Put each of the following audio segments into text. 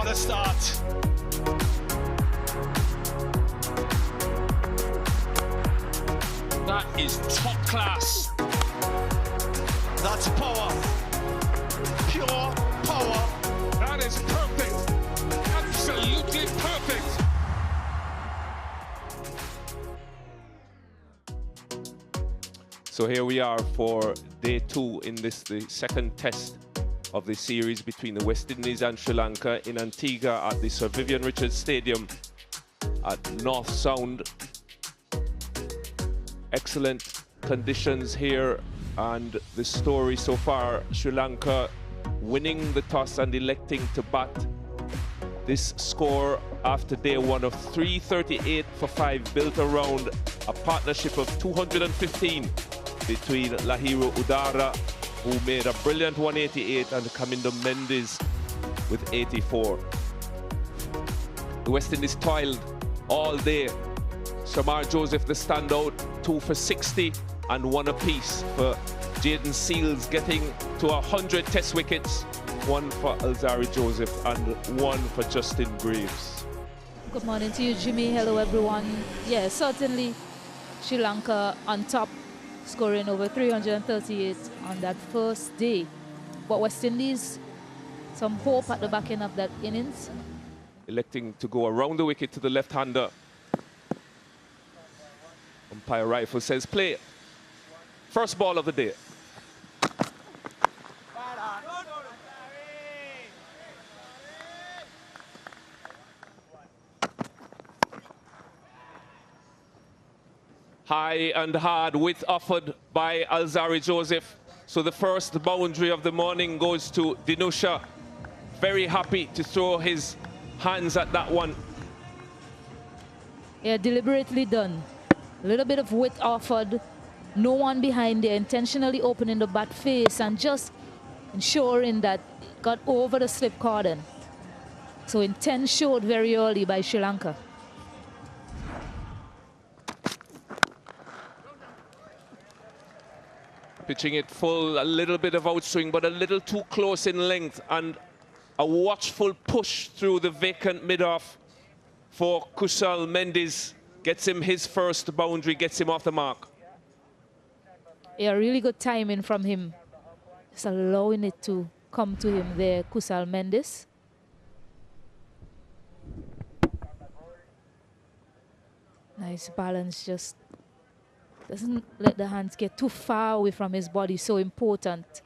What a start. That is top class. That's power. Pure power. That is perfect. Absolutely perfect. So here we are for day 2 in this, the second test of the series between the West Indies and Sri Lanka in Antigua at the Sir Vivian Richards Stadium at North Sound. Excellent conditions here, and the story so far, Sri Lanka winning the toss and electing to bat. This score after day 1 of 338 for 5 built around a partnership of 215 between Lahiru Udara, who made a brilliant 188, and Kamindo Mendes with 84. The West Indies toiled all day. Shamar Joseph, the standout, 2 for 60 and 1 apiece for Jaden Seals, getting to 100 test wickets, 1 for Alzari Joseph and 1 for Justin Graves. Good morning to you, Jimmy. Hello, everyone. Yeah, certainly Sri Lanka on top, scoring over 338 on that first day. But West Indies, some hope at the back end of that innings. Electing to go around the wicket to the left-hander. Umpire Rifle says play. First ball of the day. High and hard, width offered by Alzari Joseph. So the first boundary of the morning goes to Dinusha. Very happy to throw his hands at that one. Yeah, deliberately done. A little bit of width offered. No one behind there, intentionally opening the bat face and just ensuring that it got over the slip cordon. So intent showed very early by Sri Lanka. Pitching it full, a little bit of outswing, but a little too close in length, and a watchful push through the vacant mid-off for Kusal Mendes. Gets him his first boundary, gets him off the mark. Yeah, really good timing from him. Just allowing it to come to him there, Kusal Mendes. Nice balance, just doesn't let the hands get too far away from his body, so important.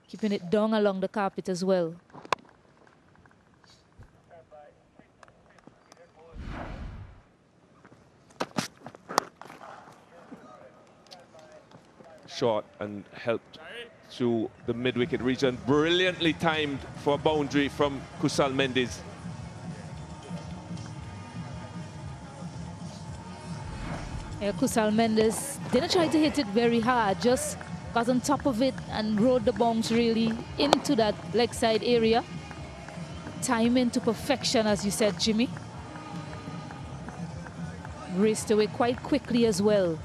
Keeping it down along the carpet as well. Short and helped through the mid-wicket region. Brilliantly timed for a boundary from Kusal Mendes. Yeah, Kusal Mendes didn't try to hit it very hard, just got on top of it and rode the bounce really into that leg side area. Timing to perfection, as you said, Jimmy. Raced away quite quickly as well.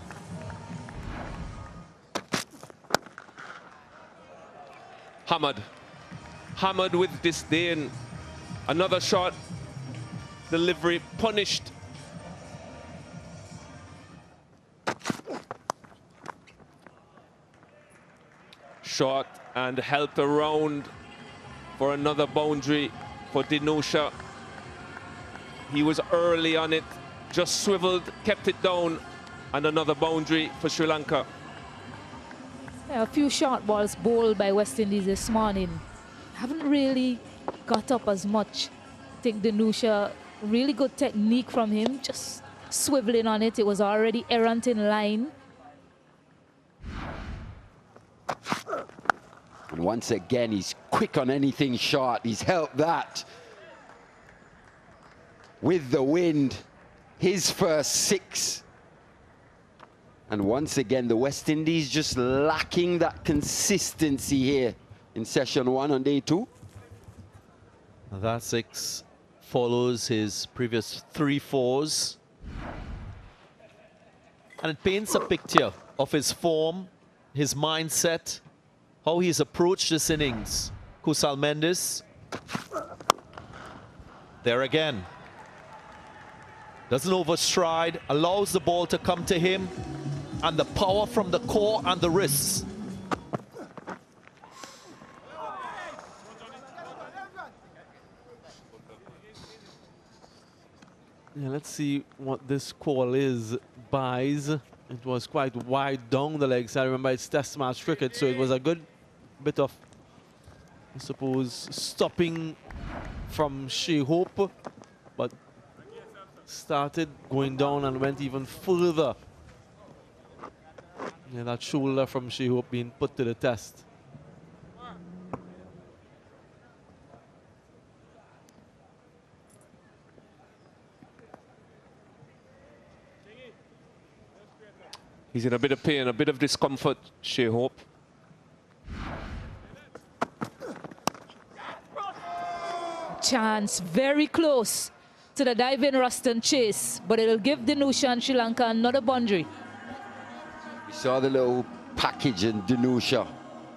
Hammered with disdain. Another shot. Delivery punished. Shot and helped around for another boundary for Dinusha. He was early on it, just swiveled, kept it down, and another boundary for Sri Lanka. Yeah, a few short balls bowled by West Indies this morning. Haven't really got up as much. I think Dinusha, really good technique from him, just swiveling on it. It was already errant in line. And once again, he's quick on anything short. He's helped that with the wind. His first 6. And once again, the West Indies just lacking that consistency here in session 1 on day 2. That 6 follows his previous 3 4s. And it paints a picture of his form, his mindset, how he's approached this innings. Kusal Mendes. There again. Doesn't overstride, allows the ball to come to him, and the power from the core and the wrists. Yeah, let's see what this call is. Buys. It was quite wide down the legs. I remember it's test match cricket, so it was a good bit of, I suppose, stopping from Shea Hope, but started going down and went even further. Yeah, that shoulder from Shea Hope being put to the test. He's in a bit of pain, a bit of discomfort, Shea Hope. Chance very close to the diving Ruston chase, but it'll give Dinusha and Sri Lanka another boundary. We saw the little package in Dinusha.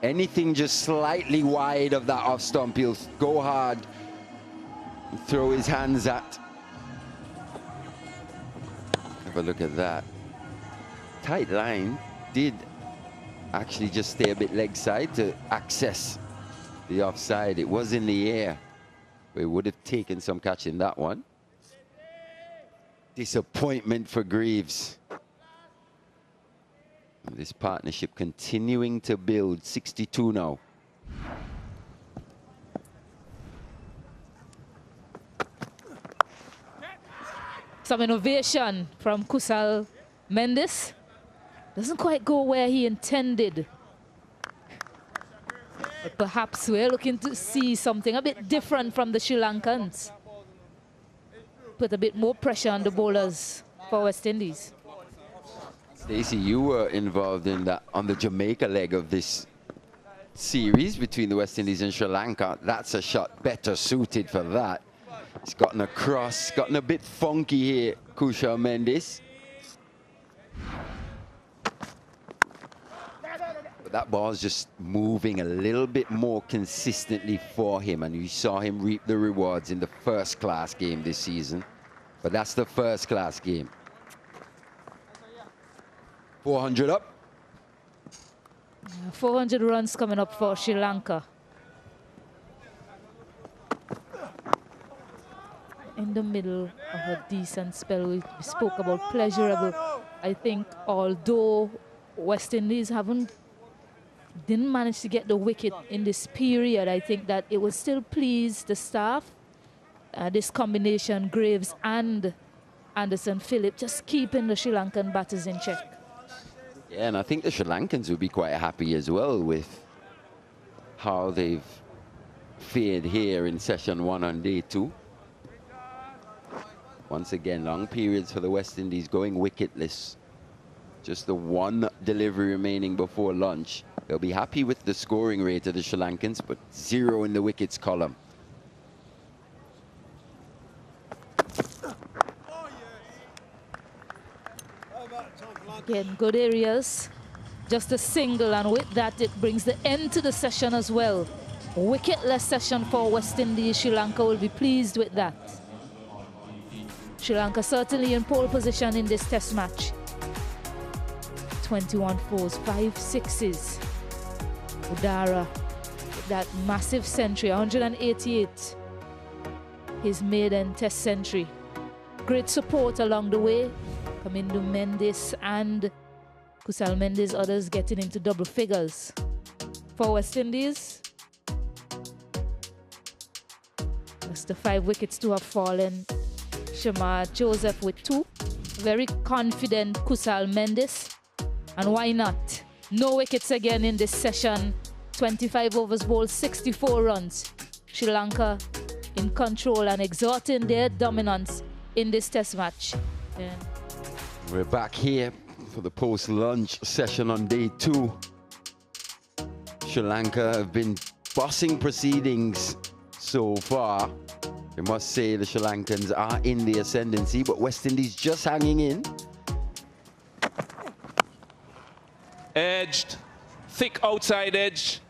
Anything just slightly wide of that off stump, he'll go hard and throw his hands at. Have a look at that. Tight line did actually just stay a bit leg side to access the offside. It was in the air. We would have taken some catch in that one. Disappointment for Greaves. This partnership continuing to build. 62 now. Some innovation from Kusal Mendes. Doesn't quite go where he intended. But perhaps we're looking to see something a bit different from the Sri Lankans. Put a bit more pressure on the bowlers for West Indies. Stacey, you were involved in that on the Jamaica leg of this series between the West Indies and Sri Lanka. That's a shot better suited for that. It's gotten across, gotten a bit funky here, Kusal Mendes. But that ball's just moving a little bit more consistently for him, and you saw him reap the rewards in the first-class game this season. But that's the first-class game. 400 up. 400 runs coming up for Sri Lanka. In the middle of a decent spell, we spoke about pleasurable. I think although West Indies didn't manage to get the wicket in this period, I think that it would still please the staff. This combination, Graves and Anderson Phillip, just keeping the Sri Lankan batters in check. Yeah, and I think the Sri Lankans would be quite happy as well with how they've fared here in session 1 on day 2. Once again, long periods for the West Indies going wicketless. Just the one delivery remaining before lunch. They'll be happy with the scoring rate of the Sri Lankans, but 0 in the wickets column. Again, good areas. Just a single, and with that, it brings the end to the session as well. Wicketless session for West Indies. Sri Lanka will be pleased with that. Sri Lanka certainly in pole position in this test match. 21 fours, 5 sixes. Udara with that massive century, 188. His maiden test century. Great support along the way. Kamindu Mendes and Kusal Mendes, others getting into double figures. For West Indies, that's the 5 wickets to have fallen. Shamar Joseph with 2. Very confident Kusal Mendes. And why not? No wickets again in this session. 25 overs bowled, 64 runs. Sri Lanka in control and exerting their dominance in this test match. Yeah. We're back here for the post-lunch session on day 2. Sri Lanka have been bossing proceedings so far. I must say the Sri Lankans are in the ascendancy, but West Indies just hanging in. Edged, thick outside edge.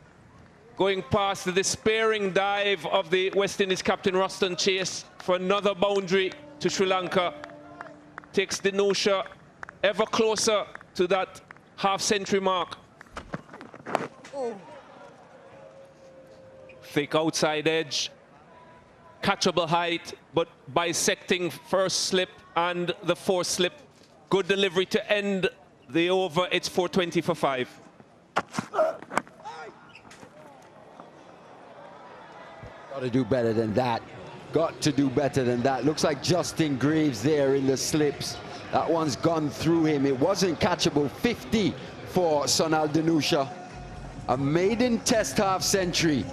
going past the despairing dive of the West Indies captain Ruston Chase for another boundary to Sri Lanka. Takes Dinusha ever closer to that half-century mark. Thick outside edge, catchable height, but bisecting first slip and the fourth slip. Good delivery to end the over. It's 420 for 5. Got to do better than that. Got to do better than that. Looks like Justin Greaves there in the slips. That one's gone through him. It wasn't catchable. 50 for Sonal Dinusha. A maiden test half century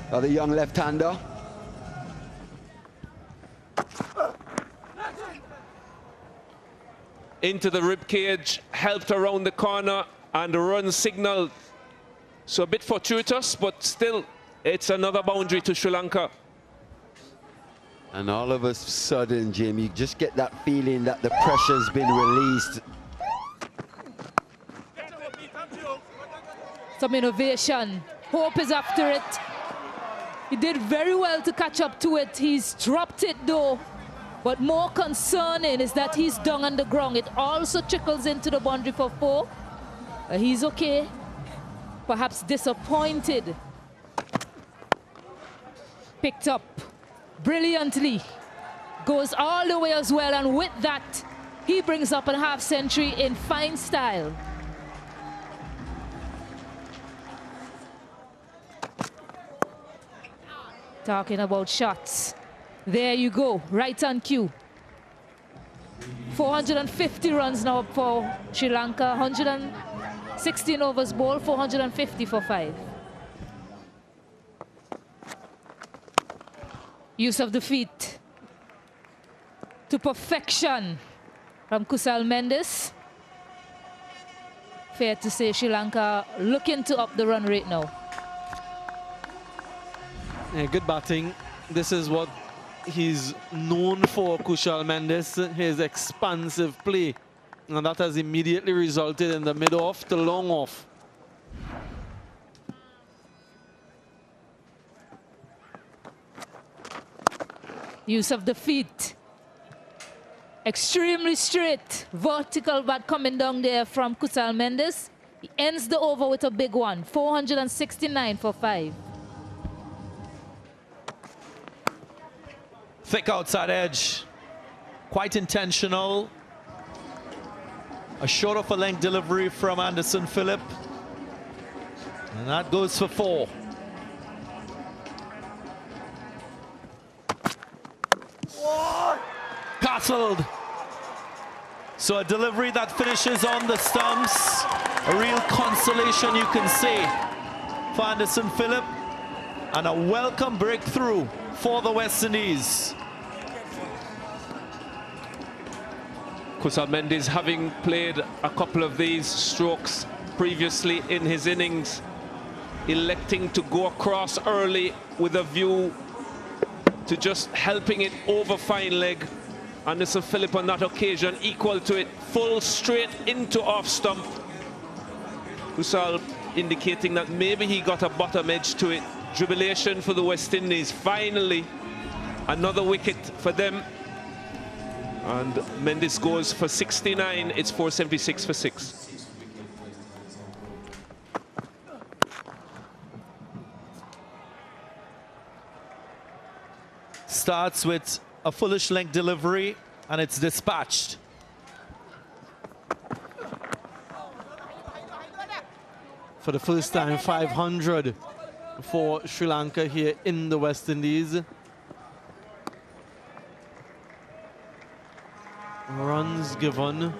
for the young left-hander. Into the rib cage, helped around the corner, and the run signal. So a bit fortuitous, but still, it's another boundary to Sri Lanka. And all of a sudden, Jim, you just get that feeling that the pressure's been released. Some innovation. Hope is after it. He did very well to catch up to it. He's dropped it though. But more concerning is that he's down on the ground. It also trickles into the boundary for 4. He's okay. Perhaps disappointed. Picked up brilliantly. Goes all the way as well. And with that, he brings up a half century in fine style. Talking about shots. There you go, right on cue. 450 runs now for Sri Lanka, 116 overs bowled, 450 for 5. Use of the feet to perfection from Kusal Mendes. Fair to say Sri Lanka looking to up the run rate now. Yeah, good batting. This is what he's known for, Kusal Mendes, his expansive play. And that has immediately resulted in the mid-off to long-off. Use of the feet. Extremely straight. Vertical bat coming down there from Kusal Mendes. He ends the over with a big one. 469 for 5. Thick outside edge, quite intentional. A short of a length delivery from Anderson Phillip. And that goes for 4. Castled. So a delivery that finishes on the stumps. A real consolation, you can say, for Anderson Phillip. And a welcome breakthrough for the West Indies. Kusal Mendes, having played a couple of these strokes previously in his innings, electing to go across early with a view to just helping it over fine leg. Anderson Phillip on that occasion equal to it, full straight into off stump. Kusal indicating that maybe he got a bottom edge to it. Jubilation for the West Indies. Finally, another wicket for them. And Mendes goes for 69. It's 476 for 6. Starts with a fullish length delivery, and it's dispatched. For the first time, 500 for Sri Lanka here in the West Indies. Runs given.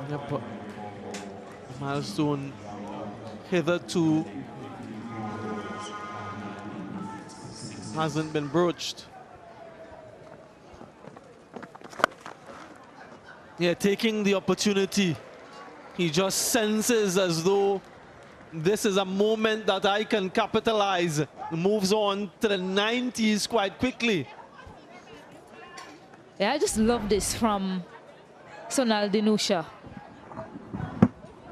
Yep. Milestone hitherto hasn't been broached. Yeah, taking the opportunity. He just senses as though this is a moment that I can capitalize. Moves on to the 90s quite quickly. Yeah, I just love this from Sonal Dinusha.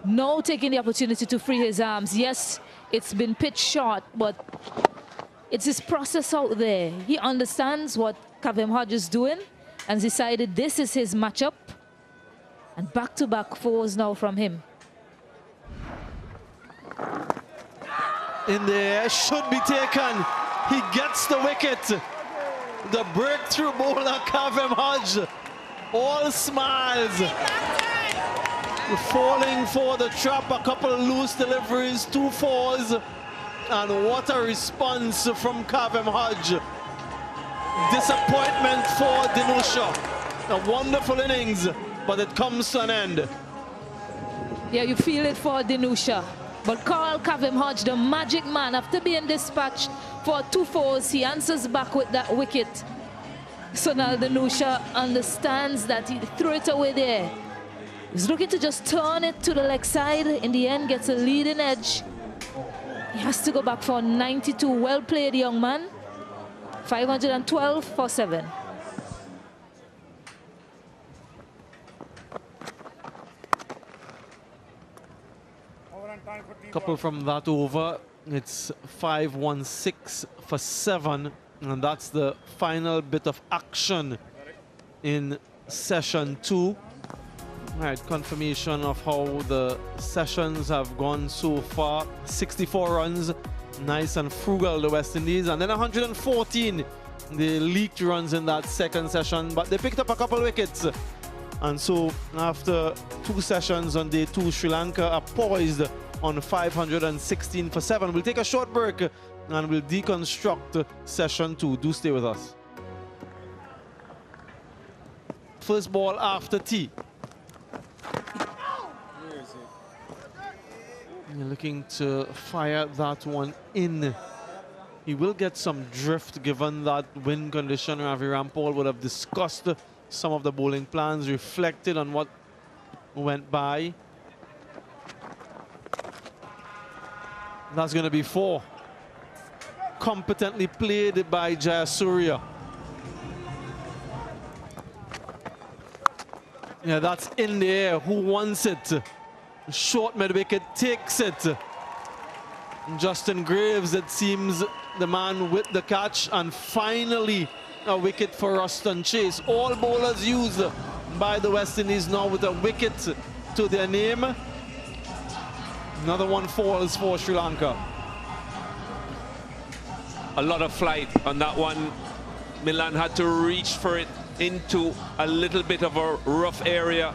Now taking the opportunity to free his arms. Yes, it's been pitched short, but it's his process out there. He understands what Kavem Hodge is doing and decided this is his matchup. And back-to-back fours now from him. In the air, should be taken. He gets the wicket. The breakthrough bowler, Kavem Hodge. All smiles. Falling for the trap, a couple of loose deliveries, 2 fours. And what a response from Kavem Hodge. Disappointment for Dinusha. A wonderful innings, but it comes to an end. Yeah, you feel it for Dinusha. But Carl Kavem Hodge, the magic man, after being dispatched for 2 fours, he answers back with that wicket. Sonal Dinusha understands that he threw it away there. He's looking to just turn it to the leg side. In the end, gets a leading edge. He has to go back for 92. Well played, young man. 512 for 7. Couple from that over. It's 516 for 7. And that's the final bit of action in session 2. All right, confirmation of how the sessions have gone so far. 64 runs, nice and frugal, the West Indies. And then 114, the leaked runs in that second session. But they picked up a couple wickets. And so after 2 sessions on day 2, Sri Lanka are poised on 516 for 7. We'll take a short break and we'll deconstruct session 2. Do stay with us. First ball after tea. You're looking to fire that one in. He will get some drift given that wind condition. Ravi Rampal would have discussed some of the bowling plans, reflected on what went by. That's going to be 4. Competently played by Jayasuriya. Yeah, that's in the air. Who wants it? Short mid-wicket takes it. Justin Graves, it seems, the man with the catch. And finally, a wicket for Ruston Chase. All bowlers used by the West Indies now with a wicket to their name. Another one falls for Sri Lanka. A lot of flight on that one. Milan had to reach for it into a little bit of a rough area.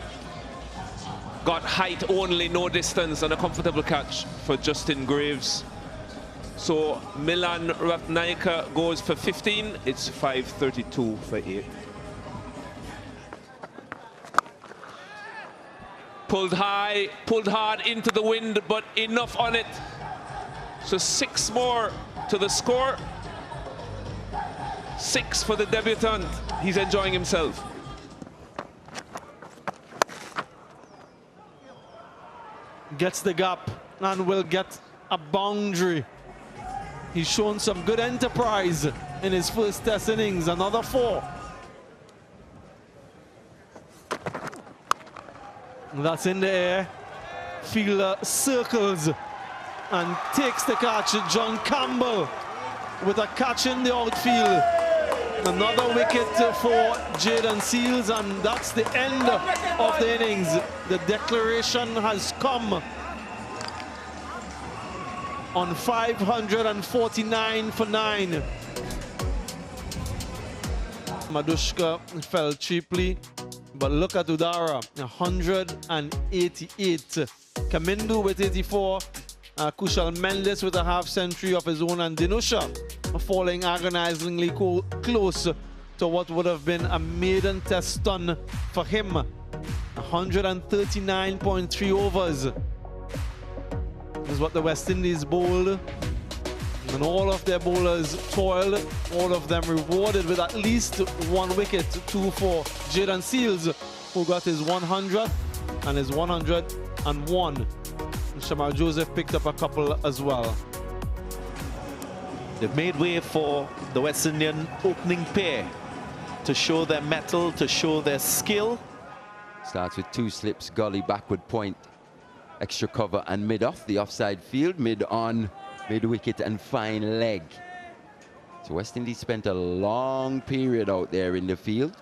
Got height only, no distance, and a comfortable catch for Justin Graves. So Milan Ratnaika goes for 15. It's 532 for 8. Pulled high, pulled hard into the wind, but enough on it. So 6 more to the score. 6 for the debutant. He's enjoying himself. Gets the gap and will get a boundary. He's shown some good enterprise in his first test innings. Another 4. That's in the air. Fielder circles and takes the catch. John Campbell with a catch in the outfield. Another wicket for Jaden Seals, and that's the end of the innings. The declaration has come on 549 for 9. Madushka fell cheaply, but look at Udara, 188. Kamindu with 84. Kushal Mendes with a half-century of his own, and Dinusha falling agonizingly close to what would have been a maiden test stun for him. 139.3 overs is what the West Indies bowled, and all of their bowlers toiled, all of them rewarded with at least 1 wicket. 2 for Jaden Seals, who got his 100 and his 101. Shamar Joseph picked up a couple as well. They've made way for the West Indian opening pair to show their mettle, to show their skill. Starts with 2 slips, gully, backward point, extra cover and mid off the offside field. Mid on mid-wicket and fine leg. So West Indies spent a long period out there in the field.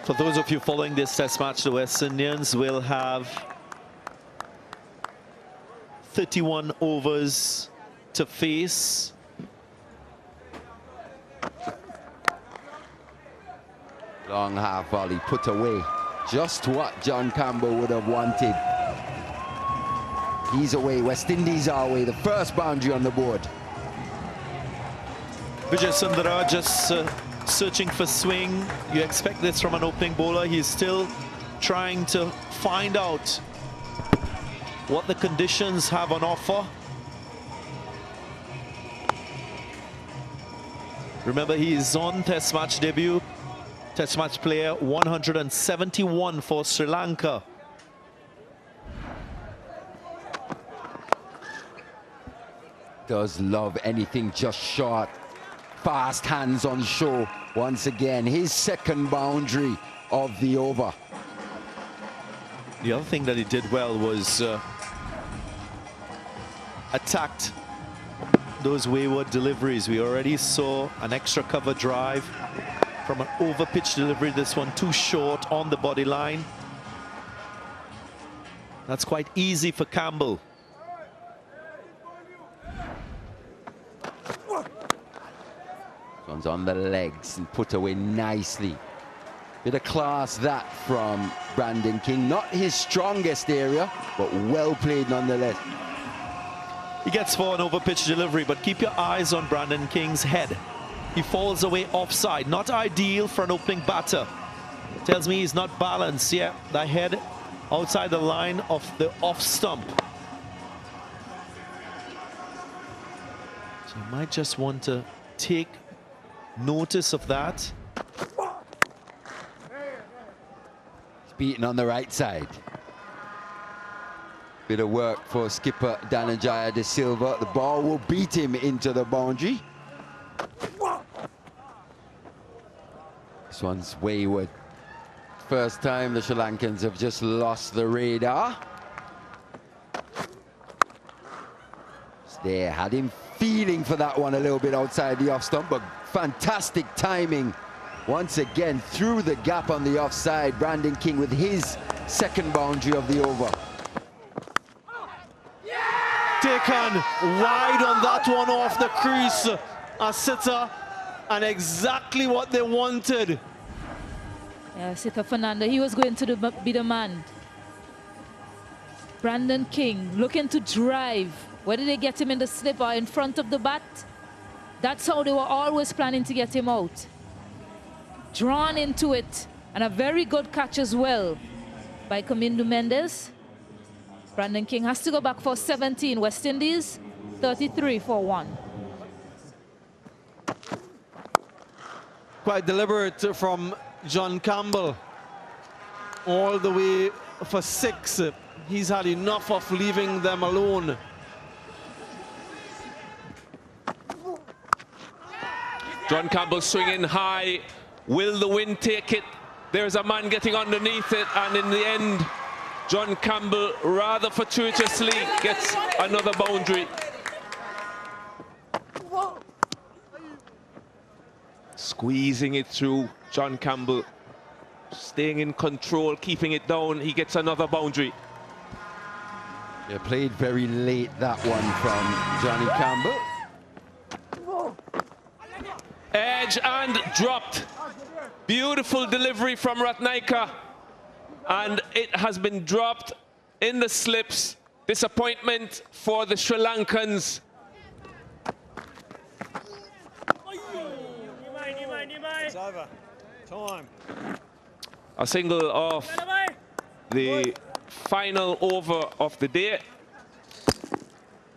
For those of you following this test match, the West Indians will have 31 overs to face. Long half volley put away. Just what John Campbell would have wanted. He's away. West Indies are away. The first boundary on the board. Vijay Sundara just searching for swing. You expect this from an opening bowler. He's still trying to find out what the conditions have on offer. Remember, he is on Test match debut. Test match player 171 for Sri Lanka. Does love anything just short. Fast hands on show. Once again, his second boundary of the over. The other thing that he did well was attacked those wayward deliveries. We already saw an extra cover drive from an over-pitch delivery. This one too short on the body line. That's quite easy for Campbell. One's on the legs and put away nicely. Bit of class that from Brandon King. Not his strongest area, but well played nonetheless. He gets for an over-pitch delivery, but keep your eyes on Brandon King's head. He falls away offside. Not ideal for an opening batter. Tells me he's not balanced. Yeah, the head outside the line of the off stump. So you might just want to take notice of that. He's beaten on the right side. Bit of work for skipper Dhananjaya De Silva. The ball will beat him into the boundary. This one's wayward. First time the Sri Lankans have just lost the radar. They had him feeling for that one a little bit outside the off stump, but fantastic timing. Once again, through the gap on the offside, Brandon King with his second boundary of the over. Taken wide on that one off the crease. A sitter, and exactly what they wanted. Yeah, Sita Fernando, he was going to be the man. Brandon King looking to drive. Whether they get him in the slip or in front of the bat, that's how they were always planning to get him out. Drawn into it, and a very good catch as well by Kamindu Mendes. Brandon King has to go back for 17. West Indies, 33 for 1. Quite deliberate from John Campbell. All the way for 6. He's had enough of leaving them alone. John Campbell swinging high. Will the wind take it? There's a man getting underneath it, and in the end, John Campbell rather fortuitously gets another boundary. Squeezing it through, John Campbell staying in control, keeping it down. He gets another boundary. Yeah, played very late, that one from Johnny Campbell. Edge and dropped. Beautiful delivery from Ratnaika. And it has been dropped in the slips. Disappointment for the Sri Lankans. It's over. Time. A single off the final over of the day.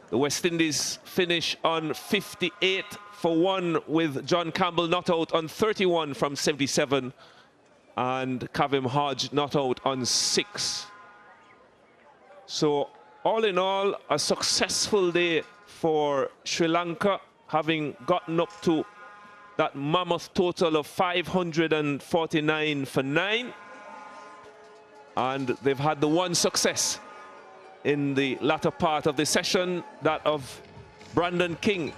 The West Indies finish on 58 for 1 with John Campbell not out on 31 from 77 and Kavim Hodge not out on 6. So all in all, a successful day for Sri Lanka, having gotten up to that mammoth total of 549 for 9. And they've had the one success in the latter part of the session, that of Brandon King.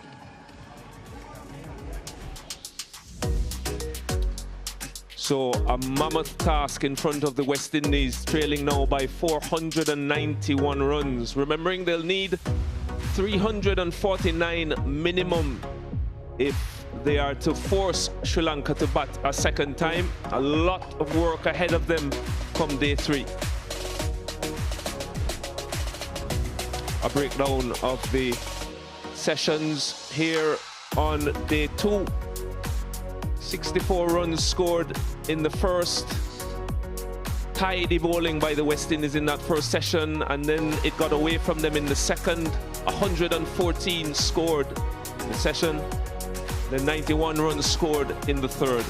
So a mammoth task in front of the West Indies, trailing now by 491 runs. Remembering they'll need 349 minimum if they are to force Sri Lanka to bat a second time. A lot of work ahead of them come day 3. A breakdown of the sessions here on day 2. 64 runs scored in the first. Tidy bowling by the West Indies in that first session, and then it got away from them in the second. 114 scored in the session. Then 91 runs scored in the third.